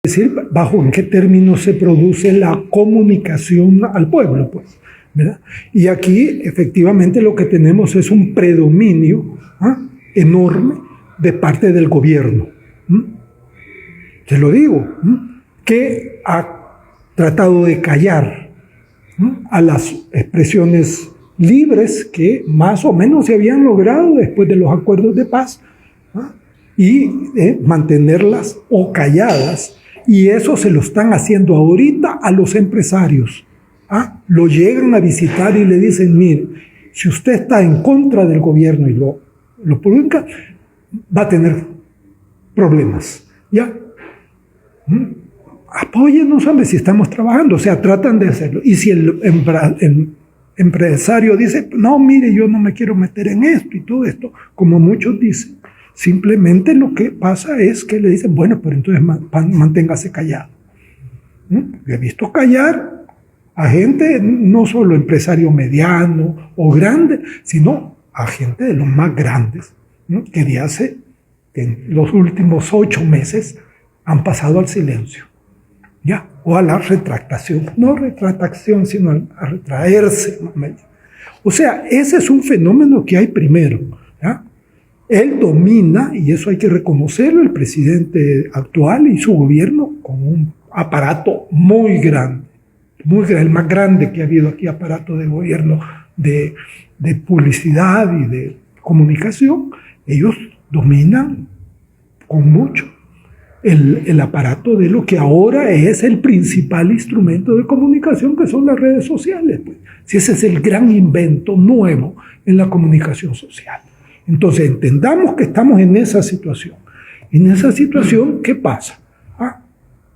decir, bajo en qué términos se produce la comunicación al pueblo, pues, ¿verdad? Y aquí, efectivamente, lo que tenemos es un predominio enorme de parte del gobierno. Te lo digo, que ha tratado de callar a las expresiones libres que más o menos se habían logrado después de los acuerdos de paz, y mantenerlas o calladas. Y eso se lo están haciendo ahorita a los empresarios. Lo llegan a visitar y le dicen, mire, si usted está en contra del gobierno y lo publica, va a tener problemas. ¿Ya? Apóyennos, hombre, si estamos trabajando. O sea, tratan de hacerlo. Y si el empresario dice, no, mire, yo no me quiero meter en esto y todo esto, como muchos dicen, simplemente lo que pasa es que le dicen, bueno, pero entonces manténgase callado. He visto callar a gente, no solo empresario mediano o grande, sino a gente de los más grandes, que de hace, en los últimos 8 meses, han pasado al silencio, ¿ya? O a la retractación. No retractación, sino a retraerse. O sea, ese es un fenómeno que hay primero, ¿ya? Él domina, y eso hay que reconocerlo, el presidente actual y su gobierno, con un aparato muy grande, el más grande que ha habido aquí, aparato de gobierno de publicidad y de comunicación. Ellos dominan con mucho el aparato de lo que ahora es el principal instrumento de comunicación, que son las redes sociales. Pues. Si ese es el gran invento nuevo en la comunicación social. Entonces, entendamos que estamos en esa situación. En esa situación, ¿qué pasa?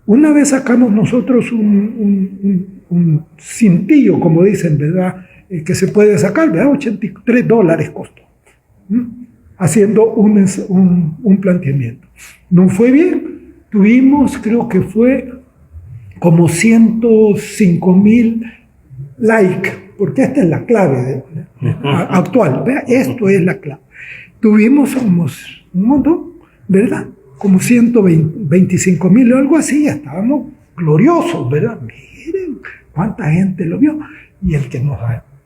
Una vez sacamos nosotros un cintillo, como dicen, ¿verdad? Que se puede sacar, ¿verdad? $83 costó. Haciendo un planteamiento. No fue bien. Tuvimos, creo que fue como 105,000 likes, porque esta es la clave actual, ¿verdad? Esto es la clave. Tuvimos un montón, ¿verdad? Como 125,000 o algo así, estábamos gloriosos, ¿verdad? Miren cuánta gente lo vio. Y el que nos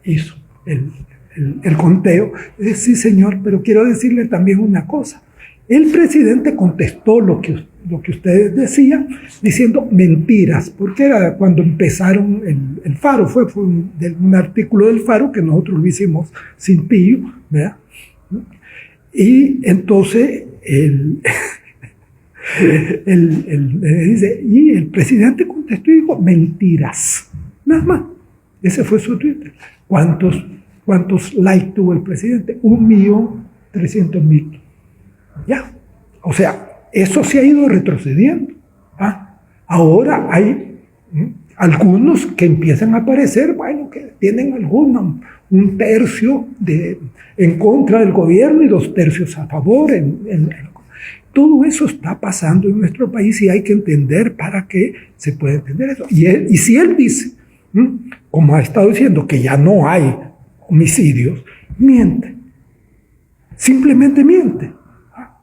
hizo el conteo dice, sí señor, pero quiero decirle también una cosa. El presidente contestó lo que ustedes decían, diciendo mentiras, porque era cuando empezaron el Faro, fue un artículo del Faro que nosotros lo hicimos sin pillo, ¿verdad? Y entonces y el presidente contestó y dijo mentiras, nada más. Ese fue su Twitter. ¿Cuántos likes tuvo el presidente? 1.300.000. Ya. O sea, eso se ha ido retrocediendo. Ahora hay algunos que empiezan a aparecer, bueno, que tienen un tercio en contra del gobierno y 2 tercios a favor. Todo eso está pasando en nuestro país y hay que entender para qué se puede entender eso. Y si él dice, como ha estado diciendo, que ya no hay homicidios, miente. Simplemente miente.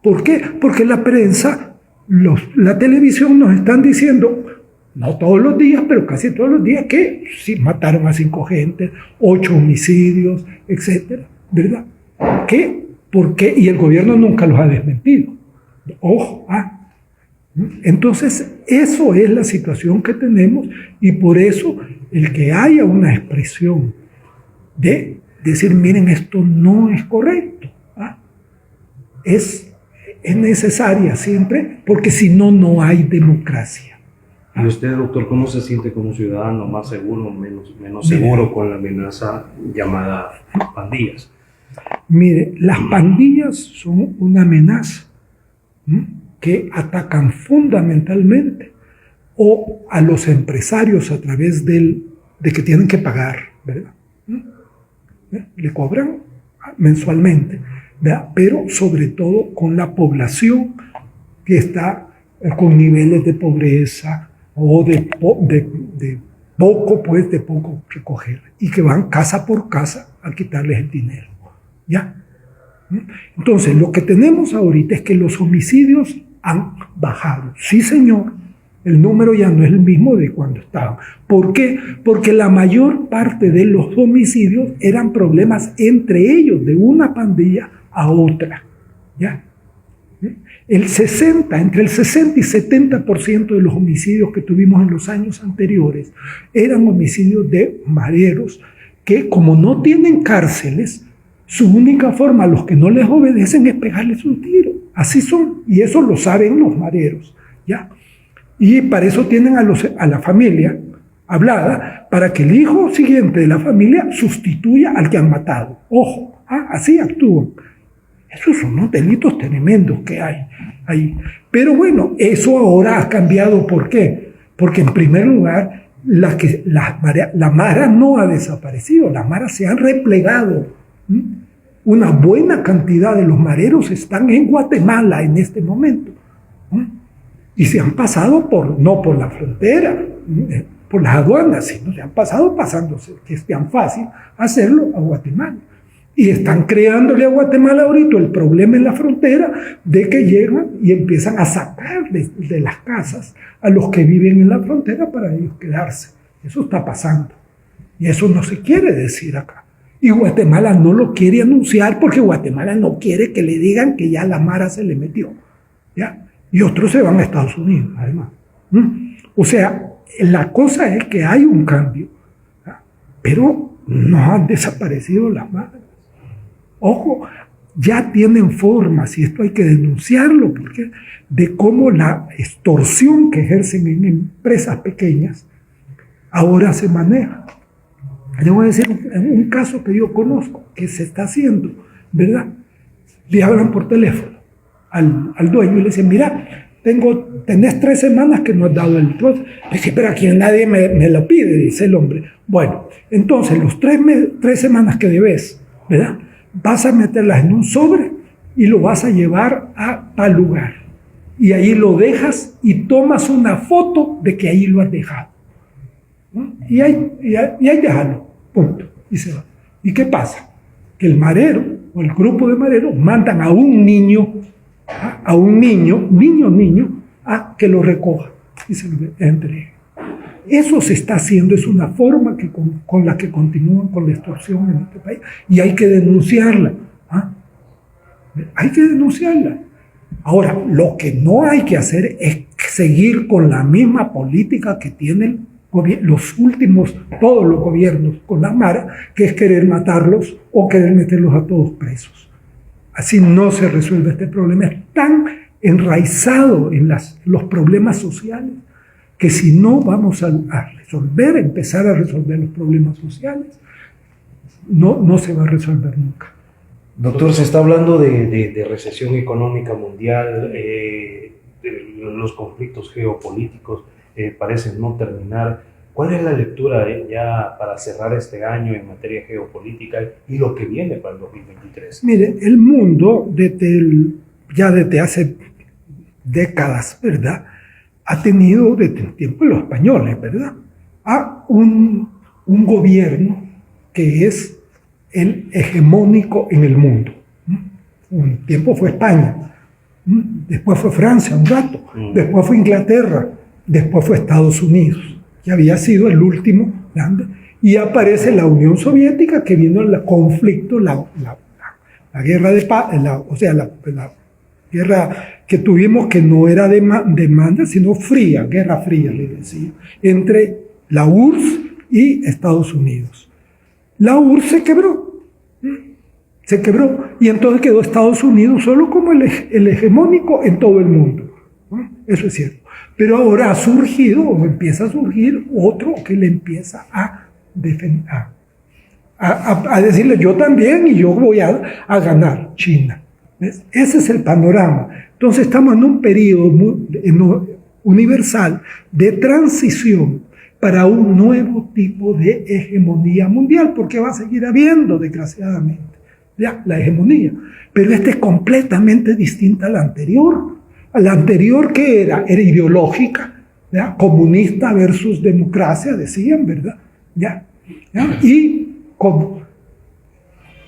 ¿Por qué? Porque la prensa, la televisión nos están diciendo, no todos los días, pero casi todos los días, que sí, mataron a 5 gentes, 8 homicidios, etcétera, ¿verdad? ¿Qué? ¿Por qué? Y el gobierno nunca los ha desmentido. Ojo, Entonces, eso es la situación que tenemos, y por eso el que haya una expresión de decir, miren, esto no es correcto, es necesaria siempre, porque si no, no hay democracia. ¿Y usted, doctor, cómo se siente como ciudadano? ¿Más seguro o menos seguro con la amenaza llamada pandillas? Mire, las pandillas son una amenaza que atacan fundamentalmente o a los empresarios a través de que tienen que pagar, ¿verdad? Le cobran mensualmente, ¿verdad? Pero sobre todo con la población que está con niveles de pobreza o de poco recoger, y que van casa por casa a quitarles el dinero, ¿ya? Entonces, lo que tenemos ahorita es que los homicidios han bajado, sí señor, El número ya no es el mismo de cuando estaban. ¿Por qué? Porque la mayor parte de los homicidios eran problemas entre ellos, de una pandilla a otra. ¿Ya? Entre el 60 y 70% de los homicidios que tuvimos en los años anteriores eran homicidios de mareros que, como no tienen cárceles, su única forma a los que no les obedecen es pegarles un tiro. Así son, y eso lo saben los mareros, ¿ya? Y para eso tienen a la familia hablada, para que el hijo siguiente de la familia sustituya al que han matado. Ojo, así actúan. Esos son unos delitos tremendos que hay ahí. Pero bueno, eso ahora ha cambiado. ¿Por qué? Porque en primer lugar, la Mara no ha desaparecido, las Maras se han replegado. Una buena cantidad de los mareros están en Guatemala en este momento. Y se han pasado no por la frontera, por las aduanas, sino se han pasado pasándose, que es tan fácil hacerlo a Guatemala. Y están creándole a Guatemala ahorita el problema en la frontera de que llegan y empiezan a sacar de las casas a los que viven en la frontera para ellos quedarse. Eso está pasando. Y eso no se quiere decir acá. Y Guatemala no lo quiere anunciar porque Guatemala no quiere que le digan que ya la Mara se le metió. ¿Ya? Y otros se van a Estados Unidos, además. O sea, la cosa es que hay un cambio, ¿ya? Pero no han desaparecido las Maras. Ojo, ya tienen formas, y esto hay que denunciarlo, porque de cómo la extorsión que ejercen en empresas pequeñas ahora se maneja. Le voy a decir un caso que yo conozco, que se está haciendo, ¿verdad? Le hablan por teléfono al dueño y le dicen, mira, tenés 3 semanas que no has dado el trozo. Dice, pero aquí nadie me lo pide, dice el hombre. Bueno, entonces los 3 semanas que debes, ¿verdad? Vas a meterlas en un sobre y lo vas a llevar a tal lugar. Y ahí lo dejas y tomas una foto de que ahí lo has dejado. Y ahí déjalo, punto. Y se va. ¿Y qué pasa? Que el marero o el grupo de mareros mandan a un niño, a que lo recoja y se lo entregue. Eso se está haciendo, es una forma con la que continúan con la extorsión en este país y hay que denunciarla. Hay que denunciarla. Ahora, lo que no hay que hacer es seguir con la misma política que tienen todos los gobiernos con la Mara, que es querer matarlos o querer meterlos a todos presos. Así no se resuelve este problema. Es tan enraizado en los problemas sociales que si no vamos a empezar a resolver los problemas sociales, no se va a resolver nunca. Doctor, se está hablando de recesión económica mundial, los conflictos geopolíticos parecen no terminar. ¿Cuál es la lectura ya para cerrar este año en materia geopolítica y lo que viene para el 2023? Mire, el mundo ya desde hace décadas, ¿verdad?, ha tenido desde el tiempo de los españoles, ¿verdad?, a un gobierno que es el hegemónico en el mundo. Un tiempo fue España, después fue Francia un rato, después fue Inglaterra, después fue Estados Unidos, que había sido el último grande, y aparece la Unión Soviética, que vino el conflicto, la guerra de paz, la guerra que tuvimos, que no era demanda, sino fría, guerra fría, le decía, entre la URSS y Estados Unidos. La URSS se quebró, y entonces quedó Estados Unidos solo como el hegemónico en todo el mundo. Eso es cierto. Pero ahora empieza a surgir otro que le empieza a defender, a decirle yo también y yo voy a ganar, China. ¿Ves? Ese es el panorama. Entonces estamos en un periodo universal de transición para un nuevo tipo de hegemonía mundial, porque va a seguir habiendo, desgraciadamente, ya, la hegemonía. Pero esta es completamente distinta a la anterior. A la anterior, que era ideológica, ¿ya?, comunista versus democracia, decían, ¿verdad? ¿Ya? Y como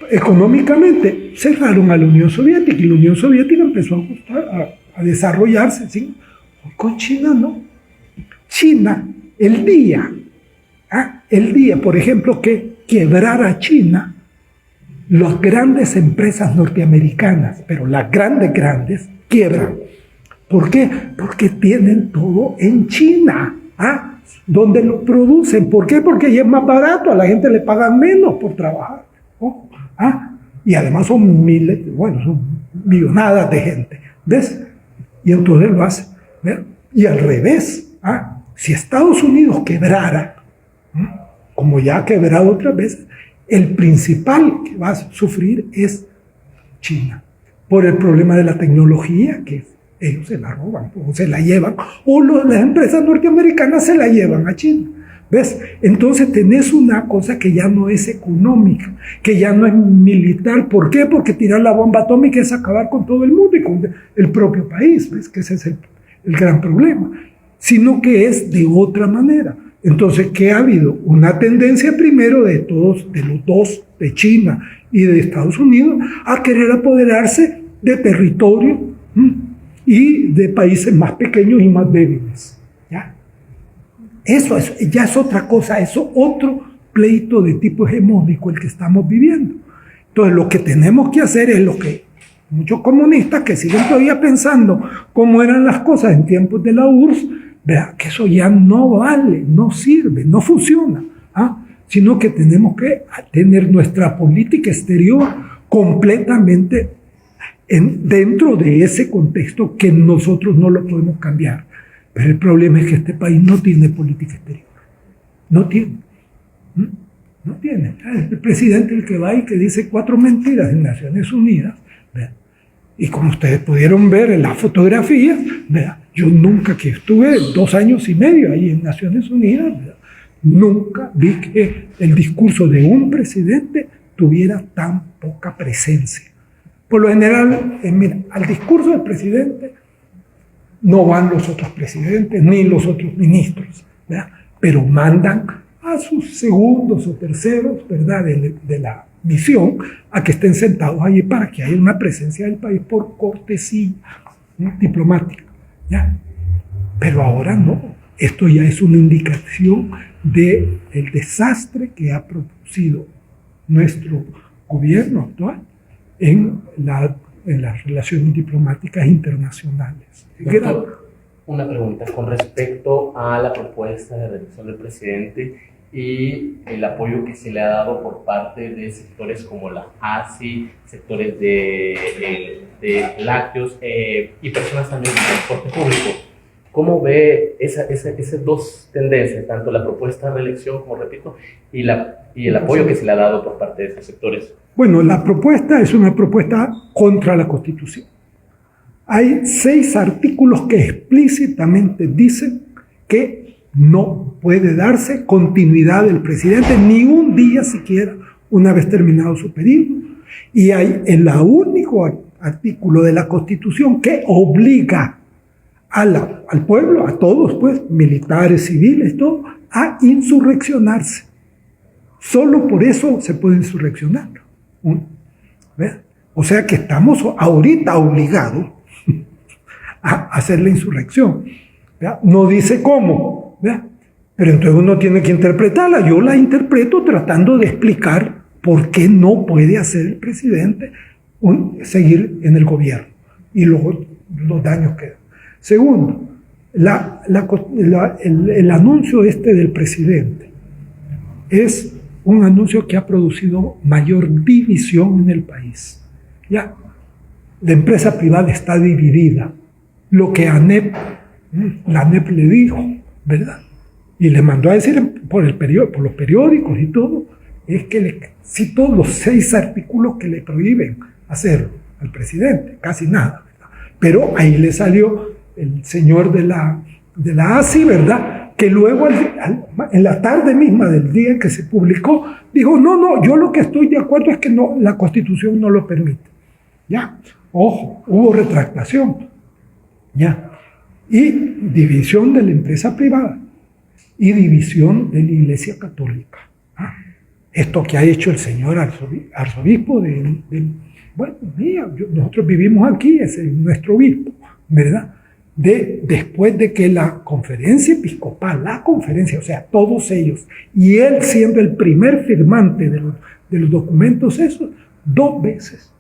económicamente cerraron a la Unión Soviética, y la Unión Soviética empezó a desarrollarse, ¿sí? Con China no. China, el día, por ejemplo, que quebrara China, las grandes empresas norteamericanas, pero las grandes, quiebran. ¿Por qué? Porque tienen todo en China, donde lo producen. ¿Por qué? Porque ahí es más barato, a la gente le pagan menos por trabajar. Ojo, y además son son millonadas de gente. ¿Ves? Y entonces lo hacen. ¿Ves? Y al revés, si Estados Unidos quebrara, como ya ha quebrado otras veces, el principal que va a sufrir es China, por el problema de la tecnología, que ellos se la roban, o se la llevan, o las empresas norteamericanas se la llevan a China. ¿Ves? Entonces tenés una cosa que ya no es económica, que ya no es militar. ¿Por qué? Porque tirar la bomba atómica es acabar con todo el mundo y con el propio país, ¿ves? Que ese es el gran problema, sino que es de otra manera. Entonces, ¿qué ha habido? Una tendencia primero de los dos, de China y de Estados Unidos, a querer apoderarse de territorio y de países más pequeños y más débiles. ¿Ya? Eso ya es otra cosa, eso otro pleito de tipo hegemónico el que estamos viviendo. Entonces, lo que tenemos que hacer es lo que muchos comunistas que siguen todavía pensando cómo eran las cosas en tiempos de la URSS, vea que eso ya no vale, no sirve, no funciona, sino que tenemos que tener nuestra política exterior completamente dentro de ese contexto que nosotros no lo podemos cambiar. Pero el problema es que este país no tiene política exterior, no tiene. No tiene. El presidente el que va y que dice 4 mentiras en Naciones Unidas, ¿vea? Y como ustedes pudieron ver en las fotografías, ¿vea? Yo nunca, que estuve 2 años y medio ahí en Naciones Unidas, ¿vea? Nunca vi que el discurso de un presidente tuviera tan poca presencia. Por lo general, mira, al discurso del presidente no van los otros presidentes ni los otros ministros, ¿vea? Pero mandan a sus segundos o terceros, ¿verdad?, de la misión, a que estén sentados allí para que haya una presencia del país por cortesía, ¿no?, diplomática, ¿ya? Pero ahora no. Esto ya es una indicación del desastre que ha producido nuestro gobierno actual en las relaciones diplomáticas internacionales. Doctor, una pregunta con respecto a la propuesta de reelección del presidente y el apoyo que se le ha dado por parte de sectores como la ASI, sectores de lácteos y personas también del transporte público. ¿Cómo ve esas dos tendencias, tanto la propuesta de reelección, como repito, y el apoyo que se le ha dado por parte de esos sectores? Bueno, la propuesta es una propuesta contra la Constitución. Hay 6 artículos que explícitamente dicen que no puede darse continuidad del presidente ni un día siquiera una vez terminado su periodo. Y hay el único artículo de la Constitución que obliga al pueblo, a todos, pues, militares, civiles, todo, a insurreccionarse. Solo por eso se puede insurreccionar. ¿Ve? O sea que estamos ahorita obligados a hacer la insurrección. ¿Ve? No dice cómo, ¿ve? Pero entonces uno tiene que interpretarla. Yo la interpreto tratando de explicar por qué no puede hacer el presidente seguir en el gobierno y los daños que da. Segundo, el anuncio del presidente es un anuncio que ha producido mayor división en el país. Ya, la empresa privada está dividida. Lo que la ANEP le dijo, ¿verdad? Y le mandó a decir por los periódicos y todo, es que le citó los 6 artículos que le prohíben hacerlo al presidente, casi nada, ¿verdad? Pero ahí le salió el señor de la ASI, ¿verdad?, que luego en la tarde misma del día en que se publicó, dijo, no, yo lo que estoy de acuerdo es que no, la Constitución no lo permite. Ya, ojo, hubo retractación. Ya, y división de la empresa privada y división de la Iglesia Católica. Esto que ha hecho el señor arzobispo bueno, mira, nosotros vivimos aquí, es nuestro obispo, ¿verdad? después de que la conferencia episcopal, o sea, todos ellos, y él siendo el primer firmante de los documentos esos, 2 veces,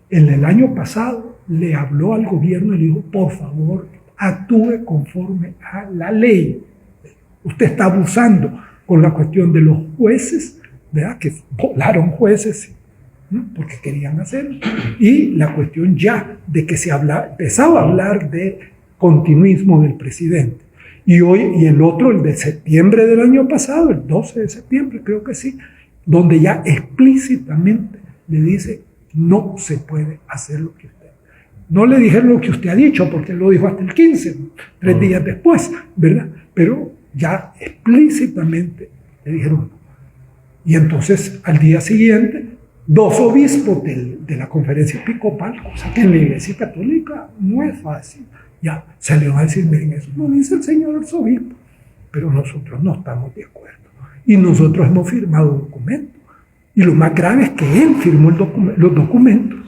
en el año pasado, le habló al gobierno y le dijo, por favor, actúe conforme a la ley. Usted está abusando con la cuestión de los jueces, ¿verdad? Que volaron jueces, ¿no? Porque querían hacerlo. Y la cuestión ya de que empezaba a hablar de continuismo del presidente. Y el otro, el de septiembre del año pasado, el 12 de septiembre, creo que sí, donde ya explícitamente le dice, no se puede hacer lo que usted. No le dijeron lo que usted ha dicho, porque él lo dijo hasta el 15, 3 días después, ¿verdad? Pero ya explícitamente le dijeron no. Y entonces, al día siguiente, 2 obispos de la conferencia episcopal, cosa que en la Iglesia Católica no es fácil, ya se le va a decir, miren, eso no dice el señor arzobispo, pero nosotros no estamos de acuerdo. Y nosotros hemos firmado documentos. Y lo más grave es que él firmó los documentos,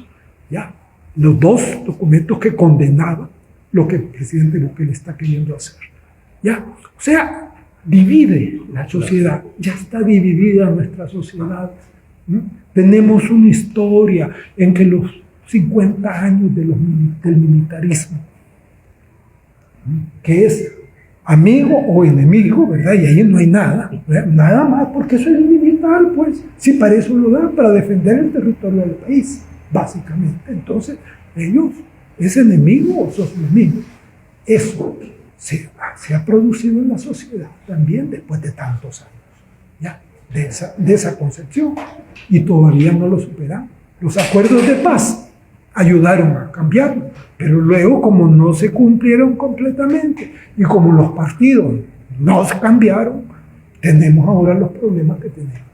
ya, los 2 documentos que condenaban lo que el presidente Bukele está queriendo hacer. Ya, o sea, divide la sociedad, ya está dividida nuestra sociedad. Tenemos una historia en que los 50 años del militarismo, que es amigo o enemigo, ¿verdad? Y ahí no hay nada, ¿verdad? Nada más, porque eso es militar, pues, si para eso lo dan, para defender el territorio del país, básicamente. Entonces, ellos, ¿es enemigo o sos enemigo? Eso se ha producido en la sociedad también después de tantos años, ¿ya? De esa concepción, y todavía no lo superamos. Los acuerdos de paz ayudaron a cambiarlo, pero luego, como no se cumplieron completamente y como los partidos no cambiaron, tenemos ahora los problemas que tenemos.